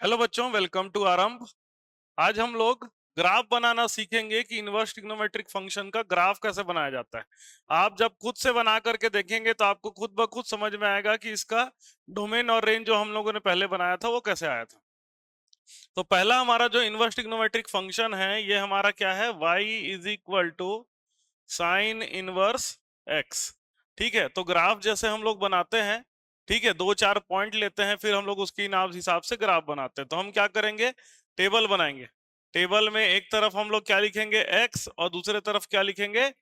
Hello बच्चों, welcome to आरंभ। आज हम लोग ग्राफ बनाना सीखेंगे कि इनवर्स ट्रिग्नोमेट्रिक फंक्शन का ग्राफ कैसे बनाया जाता है। आप जब खुद से बना करके देखेंगे तो आपको खुद ब खुद समझ में आएगा कि इसका डोमेन और रेंज जो हम लोगों ने पहले बनाया था वो कैसे आया था। तो पहला हमारा जो इनवर्स ट्रिग्नोमेट्रिक फंक्शन है ये हमारा क्या है, y is equal to sine inverse x। ठीक है, तो ग्राफ जैसे हम लोग बनाते हैं, ठीक है, दो चार पॉइंट लेते हैं, फिर हम लोग उसके नाम हिसाब से ग्राफ बनाते हैं। तो हम क्या करेंगे, टेबल बनाएंगे। टेबल में एक तरफ हम लोग क्या लिखेंगे, x, और दूसरे तरफ क्या लिखेंगे,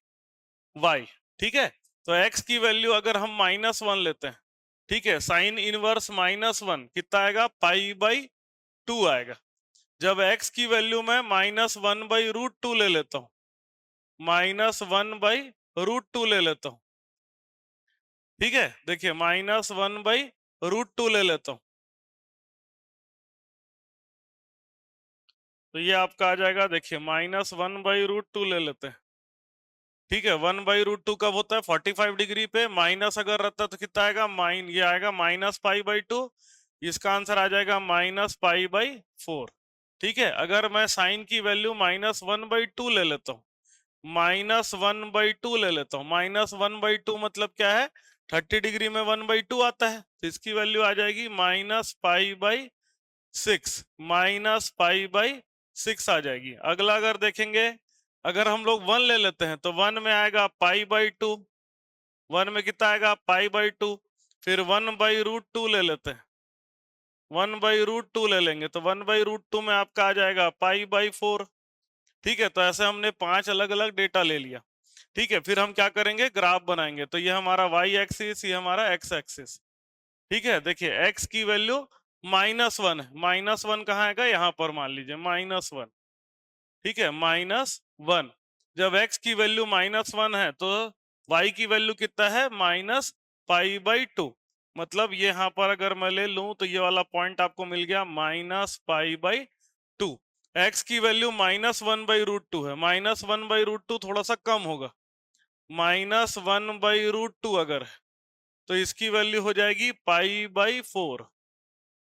y। ठीक है, तो x की वैल्यू अगर हम -1 लेते हैं, ठीक है, साइन इनवर्स -1 कितना आएगा, पाई/2 आएगा। जब x की वैल्यू मैं -1/√2 ले लेता हूं, -1/√2 ले लेता हूं, ठीक है, देखिए -1/√2 ले लेता हूं, तो ये आपका आ जाएगा, देखिए -1/√2 ले लेते हैं। ठीक है, 1/√2 कब होता है, 45 डिग्री पे। माइनस अगर रहता है तो कितना आएगा, ये आएगा -पाई/2। इसका आंसर आ जाएगा -पाई/4। ठीक है, अगर मैं साइन की वैल्यू -1/2 ले लेता हूँ, -1/2 ले लेता हूँ, -1/2 मतलब क्या है, 30 डिग्री में 1/2 आता है, तो इसकी वैल्यू आ जाएगी -पाई/6, -पाई/6 आ जाएगी। अगला अगर देखेंगे, अगर हम लोग 1 ले लेते हैं तो 1 में आएगा पाई/2, 1 में कितना आएगा, पाई/2। फिर 1/√2 ले लेते हैं, 1/√2 ले लेंगे तो 1/√2 में आपका आ जाएगा पाई/4। ठीक है, तो ऐसे हमने 5 अलग अलग डेटा ले लिया। ठीक है, फिर हम क्या करेंगे, ग्राफ बनाएंगे। तो ये हमारा y एक्सिस, ये हमारा x एक्सिस। ठीक है, देखिए x की वैल्यू -1 है, -1 कहाँ आएगा, यहाँ पर मान लीजिए -1। ठीक है, -1। जब x की वैल्यू -1 है तो y की वैल्यू कितना है, -पाई/2। मतलब ये यहाँ पर अगर मैं ले लूं तो ये वाला पॉइंट आपको मिल गया -पाई/2। x की वैल्यू -1/√2 है, -1/√2 थोड़ा सा कम होगा, -1/√2 अगर है तो इसकी वैल्यू हो जाएगी पाई/4।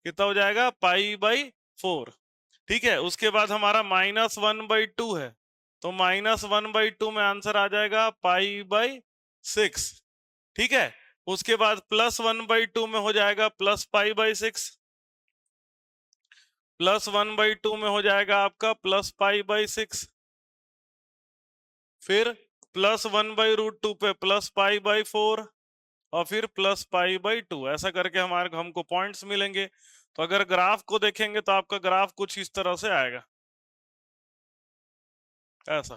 कितना हो जाएगा, पाई/4। ठीक है, उसके बाद हमारा -1/2 है, तो -1/2 में आंसर आ जाएगा पाई/6। ठीक है, उसके बाद +1/2 में हो जाएगा +पाई/6, +1/2 में हो जाएगा आपका +पाई/6, फिर +1/√2 पे +पाई/4, और फिर +पाई/2। ऐसा करके हमारे हमको पॉइंट्स मिलेंगे। तो अगर ग्राफ को देखेंगे तो आपका ग्राफ कुछ इस तरह से आएगा, ऐसा।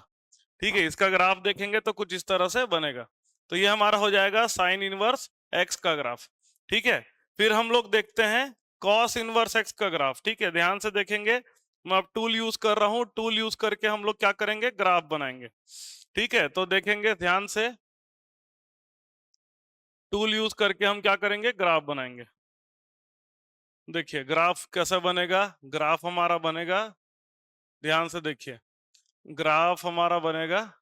ठीक है, इसका ग्राफ देखेंगे तो कुछ इस तरह से बनेगा। तो ये हमारा हो जाएगा साइन इनवर्स x का ग्राफ। ठीक है, फिर हम लोग देखते हैं कॉस इनवर्स x का ग्राफ। ठीक है, ध्यान से देखेंगे, मैं अब टूल यूज कर रहा हूं, टूल यूज करके हम लोग क्या करेंगे, ग्राफ बनाएंगे। ठीक है, तो देखेंगे ध्यान से, टूल यूज करके हम क्या करेंगे, ग्राफ बनाएंगे। देखिए ग्राफ कैसा बनेगा, ग्राफ हमारा बनेगा, ध्यान से देखिए, ग्राफ हमारा बनेगा,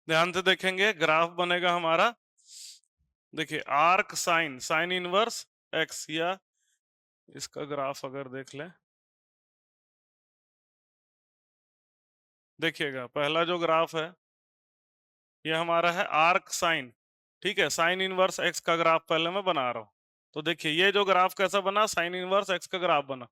ध्यान से देखेंगे, ग्राफ बनेगा हमारा, देखिए arc sine, sine inverse x, या इसका ग्राफ अगर देख लें, देखिएगा पहला जो ग्राफ है ये हमारा है आर्क साइन। ठीक है, साइन इनवर्स एक्स का ग्राफ पहले मैं बना रहा हूं। तो देखिए ये जो ग्राफ कैसा बना, साइन इनवर्स एक्स का ग्राफ बना।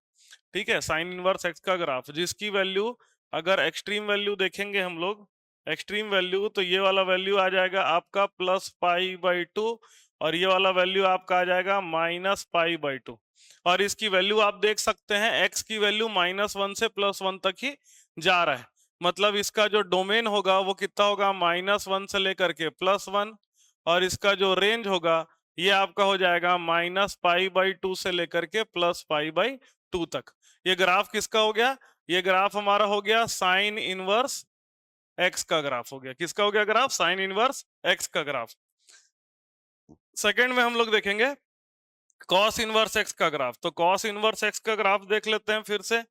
ठीक है, साइन इनवर्स एक्स का ग्राफ जिसकी वैल्यू, अगर एक्सट्रीम वैल्यू देखेंगे हम लोग, एक्सट्रीम वैल्यू, तो ये वाला वैल्यू आ जाएगा आपका +पाई/2, और ये वाला वैल्यू आपका आ जाएगा -पाई/2। और इसकी वैल्यू आप देख सकते हैं, एक्स की वैल्यू -1 से +1 तक ही जा रहा है। मतलब इसका जो डोमेन होगा वो कितना होगा, -1 से लेकर के +1, और इसका जो रेंज होगा ये आपका हो जाएगा -पाई/2 से लेकर के +पाई/2 तक। ये ग्राफ किसका हो गया, ये ग्राफ हमारा हो गया साइन इनवर्स एक्स का ग्राफ हो गया। किसका हो गया ग्राफ, साइन इनवर्स एक्स का ग्राफ। सेकंड में हम लोग देखेंगे कॉस इनवर्स एक्स का ग्राफ। तो कॉस इनवर्स एक्स का ग्राफ देख लेते हैं फिर से।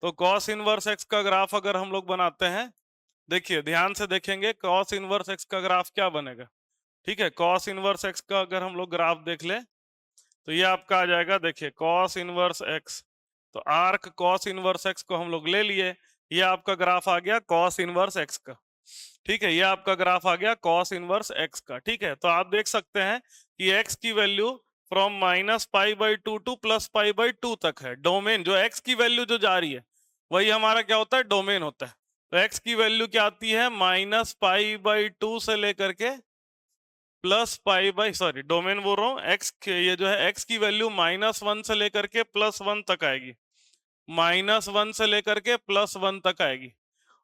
तो कॉस इनवर्स एक्स का ग्राफ अगर हम लोग बनाते हैं, देखिए ध्यान से देखेंगे कॉस इनवर्स एक्स का ग्राफ क्या बनेगा। ठीक है, कॉस इनवर्स एक्स का अगर हम लोग ग्राफ देख ले तो ये आपका आ जाएगा, देखिए कॉस इनवर्स एक्स। तो आर्क कॉस इनवर्स एक्स को हम लोग ले लिए, ये आपका ग्राफ आ गया कॉस इनवर्स एक्स का। ठीक है, ये आपका ग्राफ आ गया कॉस इनवर्स एक्स का। ठीक है, तो आप देख सकते हैं कि एक्स की वैल्यू फ्रॉम -π/2 टू +π/2 तक है। डोमेन जो एक्स की वैल्यू जो जा रही है वही हमारा क्या होता है, डोमेन होता है। तो एक्स की वैल्यू क्या आती है, -π/2 से लेकर के सॉरी डोमेन बोल रहा हूँ, एक्स ये जो है एक्स की वैल्यू -1 से लेकर के +1 तक आएगी, -1 से लेकर के +1 तक आएगी।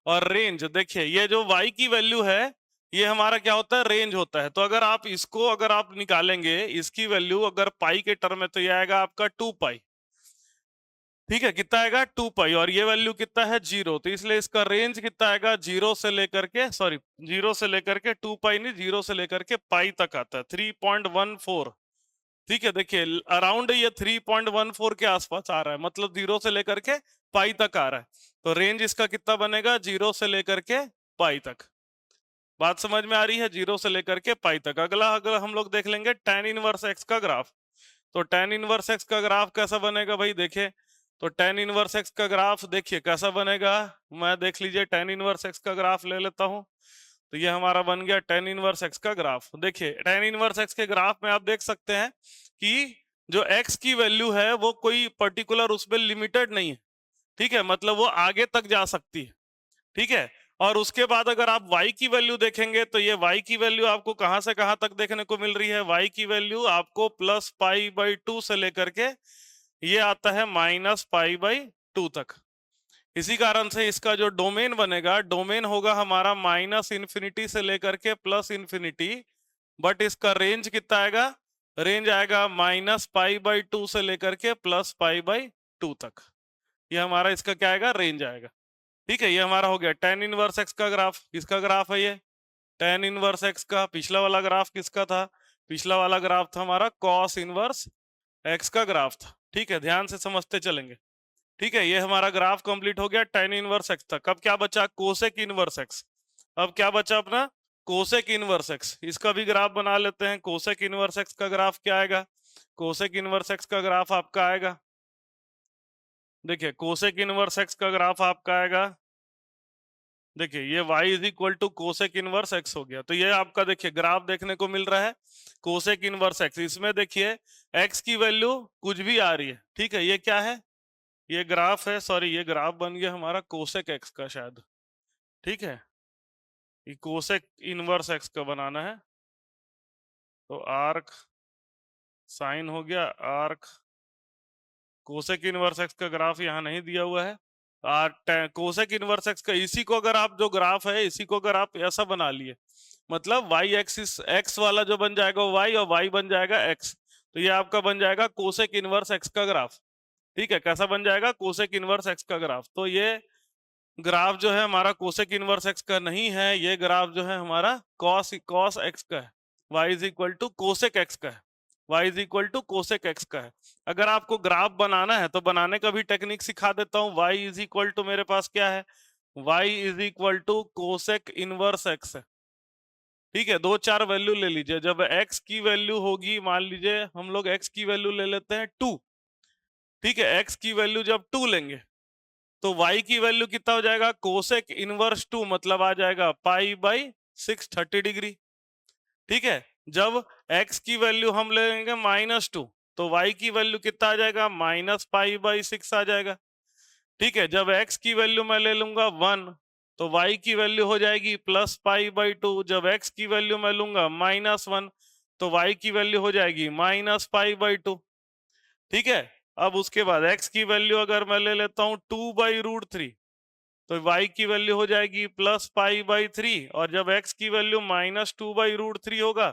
और रेंज देखिए, ये जो y की वैल्यू है ये हमारा क्या होता है, रेंज होता है। तो अगर आप इसको अगर आप निकालेंगे इसकी वैल्यू अगर पाई के टर्म में, तो ये आएगा आपका 2π। ठीक है, कितना आएगा 2π, और ये वैल्यू कितना है 0, तो इसलिए इसका रेंज कितना आएगा 0 से लेकर के 2π नहीं, 0 से लेकर के पाई तक आता है 3.14। ठीक है, देखिए अराउंड ये 3.14 के आसपास आ रहा है, मतलब 0 से लेकर के पाई तक आ रहा है। तो रेंज इसका कितना बनेगा, 0 से लेकर के पाई तक। बात समझ में आ रही है, 0 से लेकर के पाई तक। अगला अगला हम लोग देख लेंगे tan इनवर्स एक्स का ग्राफ। तो tan इनवर्स एक्स का ग्राफ कैसा बनेगा भाई, देखे तो tan इनवर्स एक्स का ग्राफ देखिए कैसा बनेगा। मैं देख लीजिए tan इनवर्स एक्स का ग्राफ ले लेता हूं। तो ये हमारा बन गया tan इनवर्स एक्स का ग्राफ। देखिए tan इनवर्स एक्स के ग्राफ में आप देख सकते हैं कि जो x की वैल्यू है वो कोई पर्टिकुलर उसमें लिमिटेड नहीं है। ठीक है, मतलब वो आगे तक जा सकती है। ठीक है, और उसके बाद अगर आप y की वैल्यू देखेंगे तो ये y की वैल्यू आपको कहां से कहां तक देखने को मिल रही है, y की वैल्यू आपको +π/2 से लेकर के ये आता है -π/2 तक। इसी कारण से इसका जो डोमेन बनेगा, डोमेन होगा हमारा -∞ से लेकर के +∞, बट इसका रेंज कितना आएगा, रेंज आएगा -π/2 से लेकर के +π/2 तक। ये हमारा इसका क्या आएगा, रेंज आएगा। ठीक है, ये हमारा हो गया tan इनवर्स एक्स का ग्राफ। किसका ग्राफ है ये, tan इनवर्स एक्स का। पिछला वाला ग्राफ किसका था, पिछला वाला ग्राफ था हमारा cos इनवर्स एक्स का ग्राफ था। ठीक है, ध्यान से समझते चलेंगे। ठीक है, ये हमारा ग्राफ कंप्लीट हो गया tan इनवर्स एक्स तक। अब क्या बचा, कोसेक इनवर्स एक्स। अब क्या बचा अपना, कोसेक इनवर्स एक्स। इसका भी ग्राफ बना लेते हैं। कोसेक इनवर्स एक्स का ग्राफ क्या आएगा, कोसेक इनवर्स एक्स का ग्राफ आपका आएगा, देखिए कोसेक इनवर्स एक्स का ग्राफ आपका आएगा, देखिए ये y is equal to cosec inverse x हो गया। तो ये आपका देखिए ग्राफ देखने को मिल रहा है कोसेक इनवर्स एक्स। इसमें देखिए x की वैल्यू कुछ भी आ रही है। ठीक है, ये क्या है, ये ग्राफ है, सॉरी ये ग्राफ बन गया हमारा कोसेक एक्स का शायद। ठीक है, ये कोसेक इनवर्स एक्स का बनाना है। तो आर्क साइन हो गया, आर्क कोसेक इनवर्स एक्स का ग्राफ यहाँ नहीं दिया हुआ है। कोसेक इनवर्स एक्स का, इसी को अगर आप जो ग्राफ है इसी को अगर आप ऐसा बना लिए, मतलब y एक्सिस x वाला जो बन जाएगा y और y बन जाएगा x, तो ये आपका बन जाएगा कोसेक इनवर्स x का ग्राफ। ठीक है, कैसा बन जाएगा, कोसेक इनवर्स x का ग्राफ। तो ये ग्राफ जो है हमारा कोसेक इनवर्स x का नहीं है, ये ग्राफ जो है हमारा cos x का है, y is equal to cosec x का है, y is equal to cosec x का है। अगर आपको ग्राफ बनाना है तो बनाने का भी टेक्निक सिखा देता हूँ। y इज इक्वल टू मेरे पास क्या है, y is equal to cosec inverse x है। ठीक है, 2-4 वैल्यू ले लीजिए। जब x की वैल्यू होगी, मान लीजिए हम लोग x की वैल्यू ले लेते हैं 2। ठीक है, x की वैल्यू जब 2 लेंगे तो y की वैल्यू कितना हो जाएगा, कोसेक इनवर्स 2, मतलब आ जाएगा π/6 30 डिग्री। ठीक है, जब x की वैल्यू हम लेंगे -2 तो y की वैल्यू कितना आ जाएगा, -π/6 आ जाएगा। ठीक है, जब x की वैल्यू मैं ले लूंगा 1 तो y की वैल्यू हो जाएगी +π/2। जब x की वैल्यू मैं लूंगा -1 तो y की वैल्यू हो जाएगी -π/2। ठीक है, अब उसके बाद x की वैल्यू अगर मैं ले लेता हूँ 2/√3 तो y की वैल्यू हो जाएगी +π/3, और जब x की वैल्यू -2/√3 होगा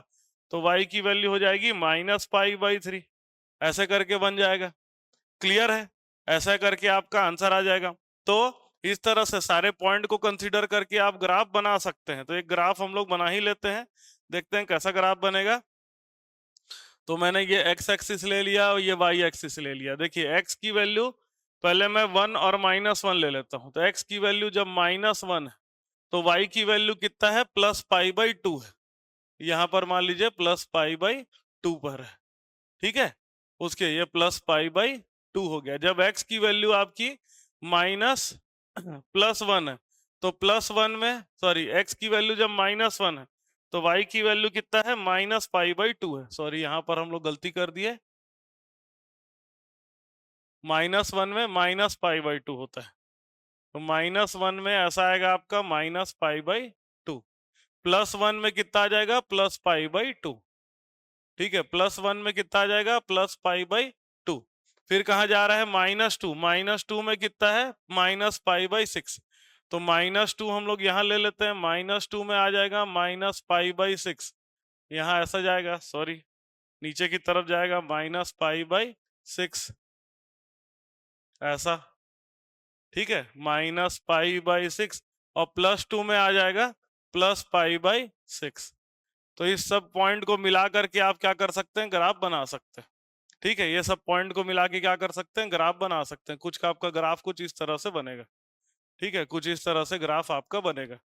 तो y की वैल्यू हो जाएगी -π/3। ऐसे करके बन जाएगा। क्लियर है, ऐसा करके आपका आंसर आ जाएगा। तो इस तरह से सारे पॉइंट को कंसीडर करके आप ग्राफ बना सकते हैं। तो एक ग्राफ हम लोग बना ही लेते हैं, देखते हैं कैसा ग्राफ बनेगा। तो मैंने ये x एक्सिस ले लिया और ये y एक्सिस ले लिया। देखिए x की वैल्यू पहले मैं 1 और -1 ले लेता हूं। तो x की वैल्यू जब -1 है तो y की वैल्यू कितना है, +π/2 है। यहां पर मान लीजिए +π/2 पर है, ठीक है। उसके ये +π/2 हो गया। जब x की वैल्यू आपकी माइनस +1 है तो +1 में, सॉरी, x की वैल्यू जब -1 है तो y की वैल्यू कितना है, -π/2 है। सॉरी, यहां पर हम लोग गलती कर दिए, -1 में -π/2 होता है। तो -1 में ऐसा आएगा आपका -π/2। +1 में कितना आ जाएगा, +π/2। ठीक है, +1 में कितना आ जाएगा, +π/2। फिर कहाँ जा रहा है, -2। -2 में कितना है, -π/6। तो -2 हम लोग यहाँ ले लेते हैं, -2 में आ जाएगा -π/6। यहाँ ऐसा जाएगा, सॉरी, नीचे की तरफ जाएगा -π/6 ऐसा, ठीक है, -π/6। और +2 में आ जाएगा +π/6। तो इस सब पॉइंट को मिला करके आप क्या कर सकते हैं, ग्राफ बना सकते हैं। ठीक है, ये सब पॉइंट को मिला के क्या कर सकते हैं, ग्राफ बना सकते हैं। कुछ का आपका ग्राफ कुछ इस तरह से बनेगा। ठीक है, कुछ इस तरह से ग्राफ आपका बनेगा।